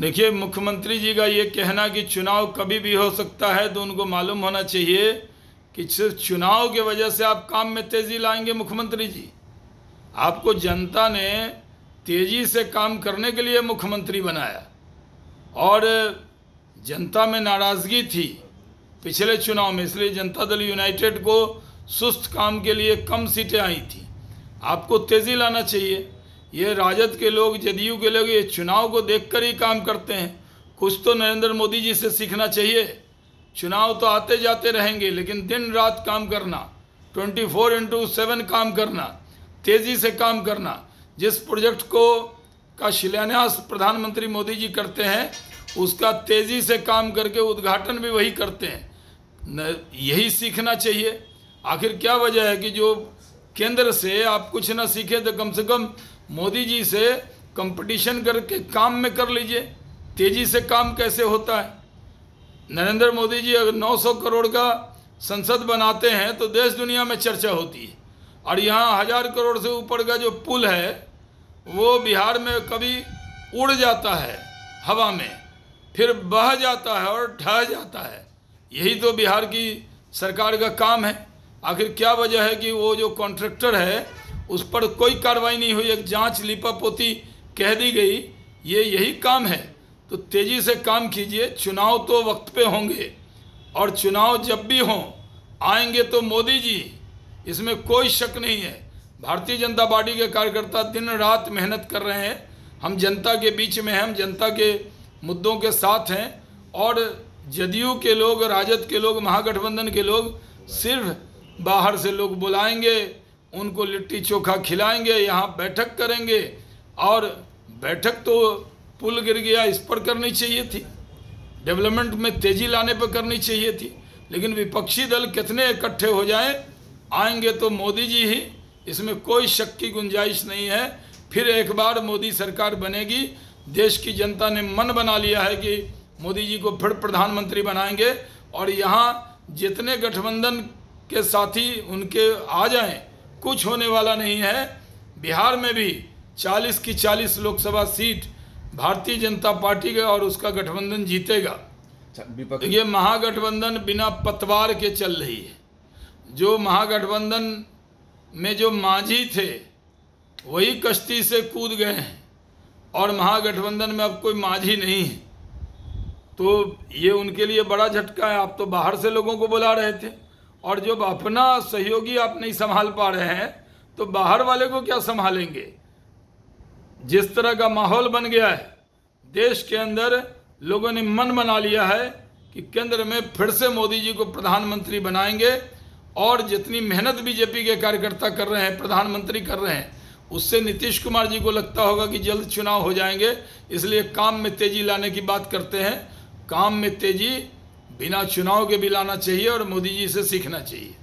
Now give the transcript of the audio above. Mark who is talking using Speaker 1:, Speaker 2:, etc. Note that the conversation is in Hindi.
Speaker 1: देखिए, मुख्यमंत्री जी का ये कहना कि चुनाव कभी भी हो सकता है, तो उनको मालूम होना चाहिए कि सिर्फ चुनाव की वजह से आप काम में तेज़ी लाएंगे। मुख्यमंत्री जी, आपको जनता ने तेज़ी से काम करने के लिए मुख्यमंत्री बनाया और जनता में नाराज़गी थी पिछले चुनाव में, इसलिए जनता दल यूनाइटेड को सुस्त काम के लिए कम सीटें आई थी। आपको तेज़ी लाना चाहिए। ये राजद के लोग, जदयू के लोग ये चुनाव को देखकर ही काम करते हैं। कुछ तो नरेंद्र मोदी जी से सीखना चाहिए। चुनाव तो आते जाते रहेंगे, लेकिन दिन रात काम करना, 24/7 काम करना, तेज़ी से काम करना। जिस प्रोजेक्ट का शिलान्यास प्रधानमंत्री मोदी जी करते हैं, उसका तेज़ी से काम करके उद्घाटन भी वही करते हैं। यही सीखना चाहिए। आखिर क्या वजह है कि जो केंद्र से आप कुछ ना सीखें, तो कम से कम मोदी जी से कंपटीशन करके काम में कर लीजिए। तेज़ी से काम कैसे होता है? नरेंद्र मोदी जी अगर 900 करोड़ का संसद बनाते हैं तो देश दुनिया में चर्चा होती है, और यहाँ 1000 करोड़ से ऊपर का जो पुल है वो बिहार में कभी उड़ जाता है हवा में, फिर बह जाता है और ढह जाता है। यही तो बिहार की सरकार का काम है। आखिर क्या वजह है कि वो जो कॉन्ट्रैक्टर है उस पर कोई कार्रवाई नहीं हुई, एक जांच लिपापोती कह दी गई। यही काम है। तो तेज़ी से काम कीजिए। चुनाव तो वक्त पे होंगे, और चुनाव जब भी हों आएंगे तो मोदी जी, इसमें कोई शक नहीं है। भारतीय जनता पार्टी के कार्यकर्ता दिन रात मेहनत कर रहे हैं। हम जनता के बीच में हैं, हम जनता के मुद्दों के साथ हैं। और जदयू के लोग, राजद के लोग, महागठबंधन के लोग सिर्फ बाहर से लोग बुलाएंगे, उनको लिट्टी चोखा खिलाएंगे, यहाँ बैठक करेंगे। और बैठक तो पुल गिर गया इस पर करनी चाहिए थी, डेवलपमेंट में तेज़ी लाने पर करनी चाहिए थी। लेकिन विपक्षी दल कितने इकट्ठे हो जाएं, आएंगे तो मोदी जी ही, इसमें कोई शक की गुंजाइश नहीं है। फिर एक बार मोदी सरकार बनेगी। देश की जनता ने मन बना लिया है कि मोदी जी को फिर प्रधानमंत्री बनाएंगे। और यहाँ जितने गठबंधन के साथी उनके आ जाएं, कुछ होने वाला नहीं है। बिहार में भी 40 की 40 लोकसभा सीट भारतीय जनता पार्टी का और उसका गठबंधन जीतेगा। ये महागठबंधन बिना पतवार के चल रही है। जो महागठबंधन में जो मांझी थे वही कश्ती से कूद गए हैं, और महागठबंधन में अब कोई मांझी नहीं है। तो ये उनके लिए बड़ा झटका है। आप तो बाहर से लोगों को बुला रहे थे, और जब अपना सहयोगी आप नहीं संभाल पा रहे हैं तो बाहर वाले को क्या संभालेंगे? जिस तरह का माहौल बन गया है देश के अंदर, लोगों ने मन बना लिया है कि केंद्र में फिर से मोदी जी को प्रधानमंत्री बनाएंगे। और जितनी मेहनत बीजेपी के कार्यकर्ता कर रहे हैं, प्रधानमंत्री कर रहे हैं, उससे नीतीश कुमार जी को लगता होगा कि जल्द चुनाव हो जाएंगे, इसलिए काम में तेज़ी लाने की बात करते हैं। काम में तेज़ी बिना चुनाव के भी लाना चाहिए और मोदी जी से सीखना चाहिए।